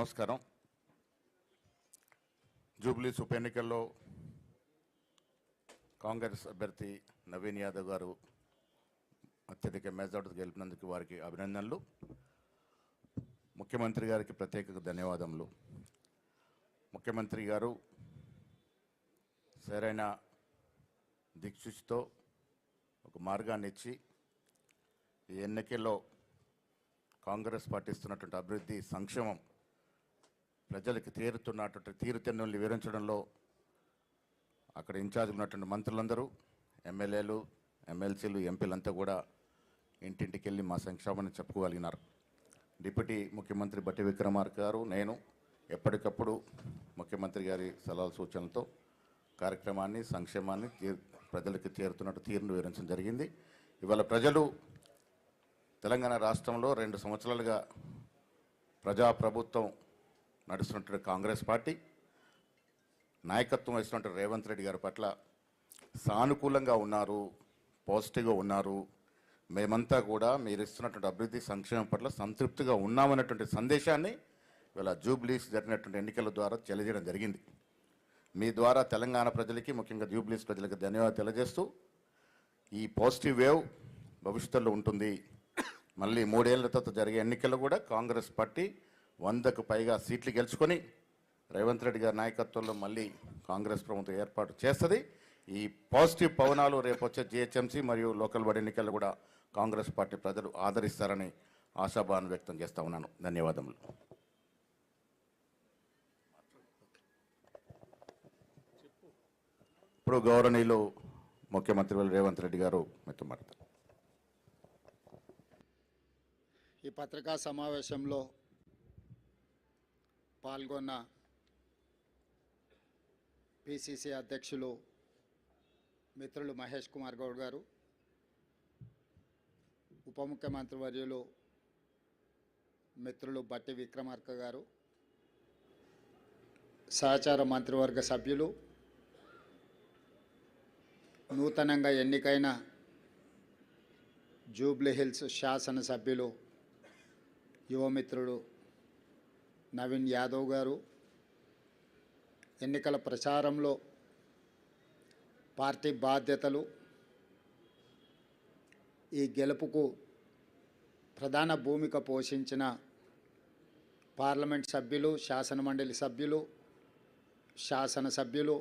నమస్కారం. జూబ్లీస్ ఉప ఎన్నికల్లో కాంగ్రెస్ అభ్యర్థి నవీన్ యాదవ్ గారు అత్యధిక మెజార్టీతో గెలిపినందుకు వారికి అభినందనలు. ముఖ్యమంత్రి గారికి ప్రత్యేక ధన్యవాదములు. ముఖ్యమంత్రి గారు సరైన దిక్సూచితో ఒక మార్గాన్ని ఇచ్చి ఈ ఎన్నికల్లో కాంగ్రెస్ పార్టీ ఇస్తున్నటువంటి అభివృద్ధి సంక్షేమం ప్రజలకు తీరుతున్నటువంటి తీరుతెన్నుల్ని వివరించడంలో అక్కడ ఇన్ఛార్జ్ ఉన్నటువంటి మంత్రులందరూ, ఎమ్మెల్యేలు, ఎమ్మెల్సీలు, ఎంపీలంతా కూడా ఇంటింటికి వెళ్ళి మా సంక్షేమాన్ని చెప్పుకోగలిగినారు. డిప్యూటీ ముఖ్యమంత్రి బట్టి విక్రమార్క గారు, నేను ఎప్పటికప్పుడు ముఖ్యమంత్రి గారి సలహా సూచనలతో కార్యక్రమాన్ని, సంక్షేమాన్ని ప్రజలకు తీరుతున్నట్టు తీరును వివరించడం జరిగింది. ఇవాళ ప్రజలు తెలంగాణ రాష్ట్రంలో 2 సంవత్సరాలుగా ప్రజాప్రభుత్వం నడుస్తున్నటువంటి కాంగ్రెస్ పార్టీ నాయకత్వం వహిస్తున్నటువంటి రేవంత్ రెడ్డి గారి పట్ల సానుకూలంగా ఉన్నారు, పాజిటివ్గా ఉన్నారు. మేమంతా కూడా మీరు ఇస్తున్నటువంటి అభివృద్ధి సంక్షేమం పట్ల సంతృప్తిగా ఉన్నామన్నటువంటి సందేశాన్ని ఇవాళ జూబ్లీస్ జరిగినటువంటి ఎన్నికల ద్వారా తెలియజేయడం జరిగింది. మీ ద్వారా తెలంగాణ ప్రజలకి, ముఖ్యంగా జూబ్లీస్ ప్రజలకు ధన్యవాదాలు తెలియజేస్తూ, ఈ పాజిటివ్ వేవ్ భవిష్యత్తులో ఉంటుంది. మళ్ళీ 3 ఏళ్ల తర్వాత జరిగే ఎన్నికల్లో కూడా కాంగ్రెస్ పార్టీ 100కు పైగా సీట్లు గెలుచుకొని రేవంత్ రెడ్డి గారి నాయకత్వంలో మళ్ళీ కాంగ్రెస్ ప్రభుత్వం ఏర్పాటు చేస్తుంది. ఈ పాజిటివ్ పవనాలు రేపు వచ్చే జిహెచ్ఎంసీ మరియు లోకల్ బాడీ ఎన్నికల్లో కూడా కాంగ్రెస్ పార్టీ ప్రజలు ఆదరిస్తారని ఆశాభావం వ్యక్తం చేస్తా ఉన్నాను. ధన్యవాదములు. ఇప్పుడు గౌరవనీయులు ముఖ్యమంత్రి రేవంత్ రెడ్డి గారు మీతో మాట్లాడతారు. ఈ పత్రికా సమావేశంలో పాల్గొన్న పిసిసి అధ్యక్షులు మిత్రులు మహేష్ కుమార్ గౌడ్ గారు, ఉప ముఖ్యమంత్రి వర్యులు మిత్రులు బట్టి విక్రమార్క గారు, సహచార మంత్రివర్గ సభ్యులు, నూతనంగా ఎన్నికైన జూబ్లీహిల్స్ శాసనసభ్యులు యువమిత్రుడు నవీన్ యాదవ్ గారు, ఎన్నికల ప్రచారంలో పార్టీ బాధ్యతలు, ఈ గెలుపుకు ప్రధాన భూమిక పోషించిన పార్లమెంట్ సభ్యులు, శాసనమండలి సభ్యులు, శాసనసభ్యులు,